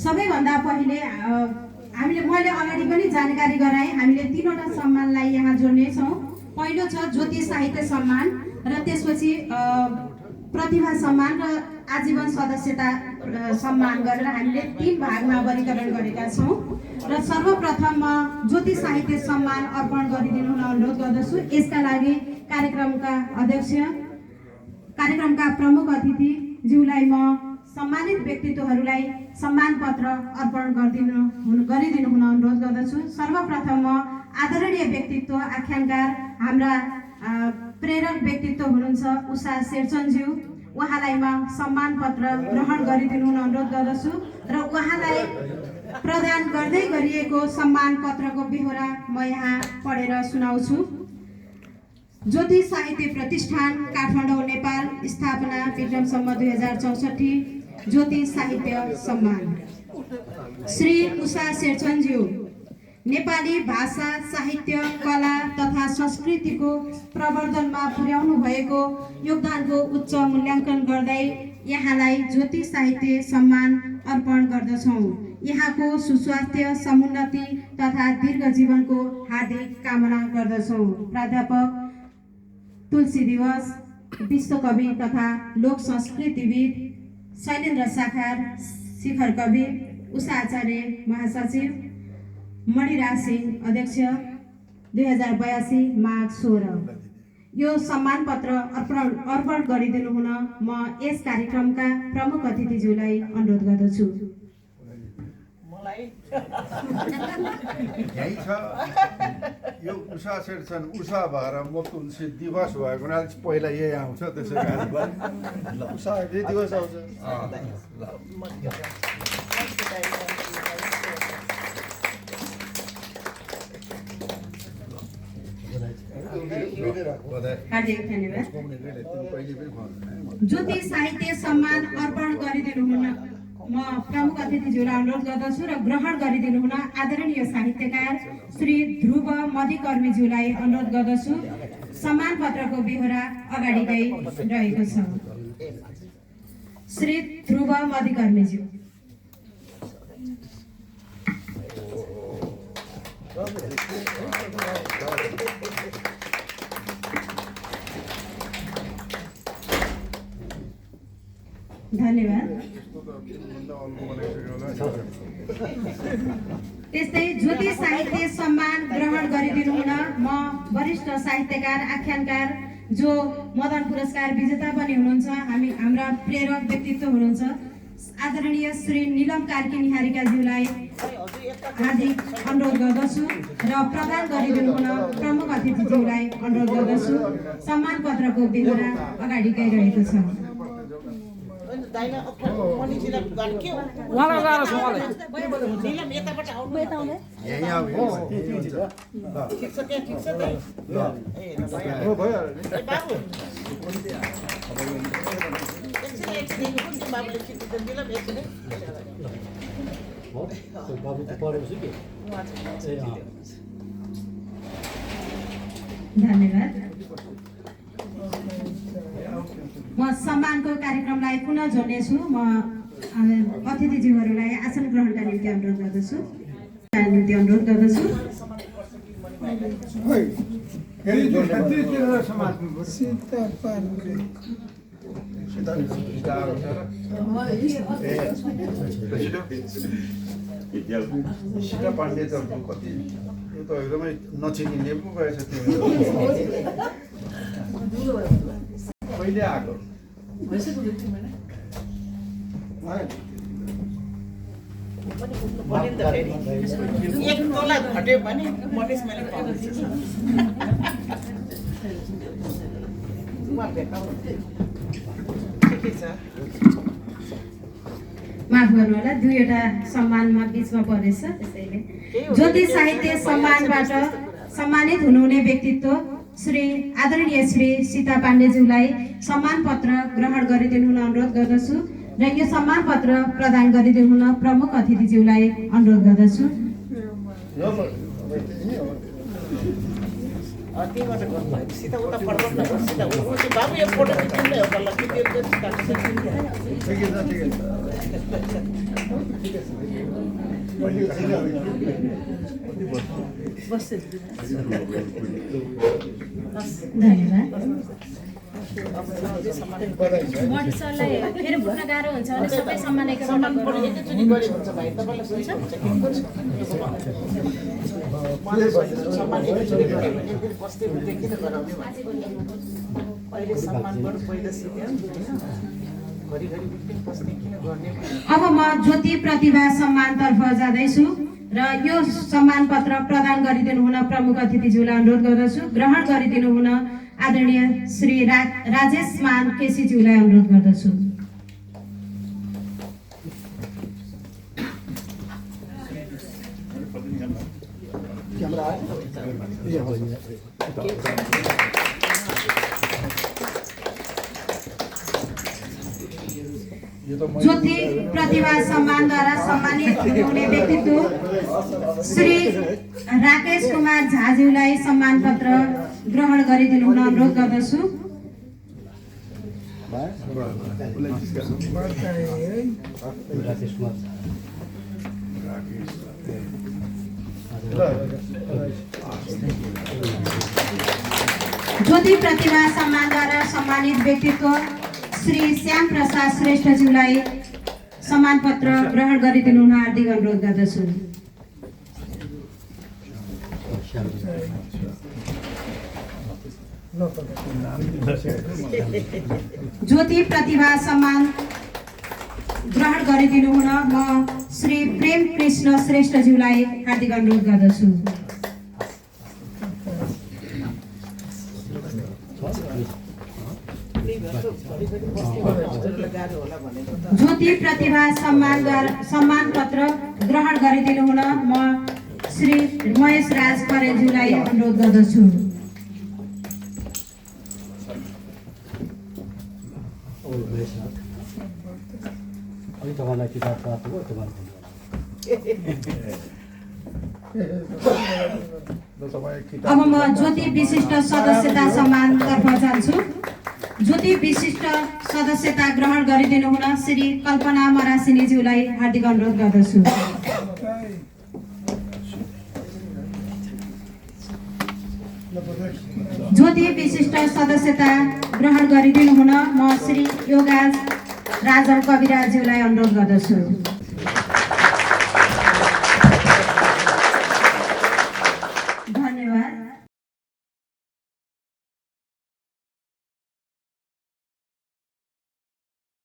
सबैभन्दा पहिले मैले अगाडि पनि जानकारी गराएँ, हामीले 3वटा सम्मानलाई यहाँ जोड्नेछौँ। पहिलो छ ज्योति साहित्य सम्मान र त्यसपछि प्रतिभा सम्मान र आजीवन सदस्यता सम्मान गरेर हामीले 3 भागमा वर्गीकरण गरेका छौँ। र सर्वप्रथम म ज्योति साहित्य सम्मान अर्पण गरिदिनु हुन अनुरोध गर्दछु। यसका लागि कार्यक्रमका अध्यक्ष, कार्यक्रमका प्रमुख अतिथिज्यूलाई म सम्मानित व्यक्तित्वहरूलाई सम्मान पत्र अर्पण गरिदिनु हुन अनुरोध गर्दछु। सर्वप्रथम म आदरणीय व्यक्तित्व आख्यानकार हाम्रा प्रेरक व्यक्तित्व हुनुहुन्छ उषा शेरचनज्यू, उहाँलाई म सम्मान पत्र ग्रहण गरिदिनु हुन अनुरोध गर्दछु र उहाँलाई प्रदान गर्दै गरिएको सम्मान पत्रको बेहोरा म यहाँ पढेर सुनाउँछु। ज्योति साहित्य प्रतिष्ठान काठमाडौँ नेपाल, स्थापना विक्रम सम्वत 2064। ज्योति साहित्य सम्मान श्री उषा शेरचनज्यू नेपाली भाषा, साहित्य, कला तथा संस्कृतिको प्रवर्धनमा पुर्याउनु भएको योगदानको उच्च मूल्याङ्कन गर्दै यहाँलाई ज्योति साहित्य सम्मान अर्पण गर्दछौँ। यहाँको सुस्वास्थ्य, समुन्नति तथा दीर्घ जीवनको हार्दिक कामना गर्दछौँ। प्राध्यापक तुलसी दिवस, विश्वकवि तथा लोक संस्कृतिविद शैलेन्द्र साखार, शिखर कवि, उषा आचार्य महासचिव, मणिराज सिंह अध्यक्ष, 2082 माघ 16। यो सम्मान पत्र अर्पण गरिदिनु हुन म यस कार्यक्रमका प्रमुख अतिथिज्यूलाई अनुरोध गर्दछु। यही छ यो उषा शेरचन उषा भएर म तुलसी दिवस भएको हुनाले पहिला यही आउँछ। त्यसै कारण उषा दिवस आउँछ। हार्दिक धन्यवाद। ज्योति साहित्य सम्मान अर्पण गरिदिनु हुन म प्रमुख अतिथिज्यूलाई अनुरोध गर्दछु र ग्रहण गरिदिनु हुन आदरणीय साहित्यकार श्री ध्रुव मधिकर्मीज्यूलाई अनुरोध गर्दछु। सम्मान पत्रको बेहोरा अगाडिकै रहेको छ। श्री ध्रुव मधिकर्मीज्यू। धन्यवाद। त्यस्तै ज्योति साहित्य सम्मान ग्रहण गरिदिनु हुन म वरिष्ठ साहित्यकार, आख्यानकार जो मदन पुरस्कार विजेता पनि हुनुहुन्छ, हाम्रा प्रेरक व्यक्तित्व हुनुहुन्छ आदरणीय श्री निलम कार्की निहारिकाज्यूलाई हार्दिक अनुरोध गर्दछु र प्रदान गरिदिनु हुन प्रमुख अतिथिज्यूलाई अनुरोध गर्दछु। सम्मान पत्रको बेहोरा अगाडिकै रहेको छ। धन्यवाद। म सम्मानको कार्यक्रमलाई पुनः जोड्नेछु। म अतिथिज्यूहरूलाई आसन ग्रहणका निम्ति अनुरोध गर्दछु। सीता पाण्डे त कति यो त एकदमै नचिनिने पो भएछ त्यो। कहिले आएको एक तोला घट्यो भने मनिस मैले पाउँछु। ठिकै छ। माफ गर्नु होला, 2वटा सम्मानमा बीचमा परेछ, त्यसैले ज्योति साहित्य सम्मानबाट सम्मानित हुनुहुने व्यक्तित्व श्री आदरणीय श्री सीता पाण्डेज्यूलाई सम्मान पत्र ग्रहण गरिदिनु हुन अनुरोध गर्दछु र यो सम्मान पत्र प्रदान गरिदिनु हुन प्रमुख अतिथिज्यूलाई अनुरोध गर्दछु। त्यहीबाट गर्नुभयो सिधा उता फर्कट नगर सिधा ऊ चाहिँ बाबु यो फोटो खिच्नु हो ल कि त्यो ठिकै छ सरलाई फेरि भुट्न गाह्रो हुन्छ भने सबै सम्मान सम्मान पनि एकैचोटि गरे हुन्छ भाइ तपाईँलाई हुन्छ सम्मान एकैचोटि गऱ्यो भने फेरि बस्दै हुँदै किन गराउने अहिले सम्मानबाट पहिला सिक्यो घरिघरि उठ्ने बस्ने किन गर्ने अब म ज्योति प्रतिभा सम्मानतर्फ जाँदैछु र यो सम्मान पत्र प्रदान गरिदिनु हुन प्रमुख अतिथिज्यूलाई अनुरोध गर्दछु। ग्रहण गरिदिनु हुन आदरणीय श्री राजेश मान केसीज्यूलाई अनुरोध गर्दछु। ज्योति प्रतिभा सम्मानद्वारा सम्मानित हुने व्यक्तित्व श्री राकेश कुमार झाज्यूलाई सम्मान पत्र ग्रहण गरिदिनु हुन अनुरोध गर्दछु। ज्योति प्रतिभा सम्मानद्वारा सम्मानित व्यक्तित्व श्री श्याम प्रसाद श्रेष्ठज्यूलाई सम्मान पत्र ग्रहण गरिदिनु हुन हार्दिक अनुरोध गर्दछु। ज्योति प्रतिभा सम्मान ग्रहण गरिदिनु हुन म श्री प्रेम कृष्ण श्रेष्ठज्यूलाई हार्दिक अनुरोध गर्दछु। ज्योति प्रतिभा सम्मान पत्र ग्रहण गरिदिनु हुन म श्री महेश राज परेलज्यूलाई अनुरोध गर्दछु। अब म ज्योति विशिष्ट सदस्यता सम्मानतर्फ जान्छु। ज्योति विशिष्ट सदस्यता ग्रहण गरिदिनु हुन श्री कल्पना मरासिनीज्यूलाई हार्दिक अनुरोध गर्दछु। ज्योति विशिष्ट सदस्यता ग्रहण गरिदिनु हुन म श्री योगाज राजन कविराज्यूलाई अनुरोध गर्दछु।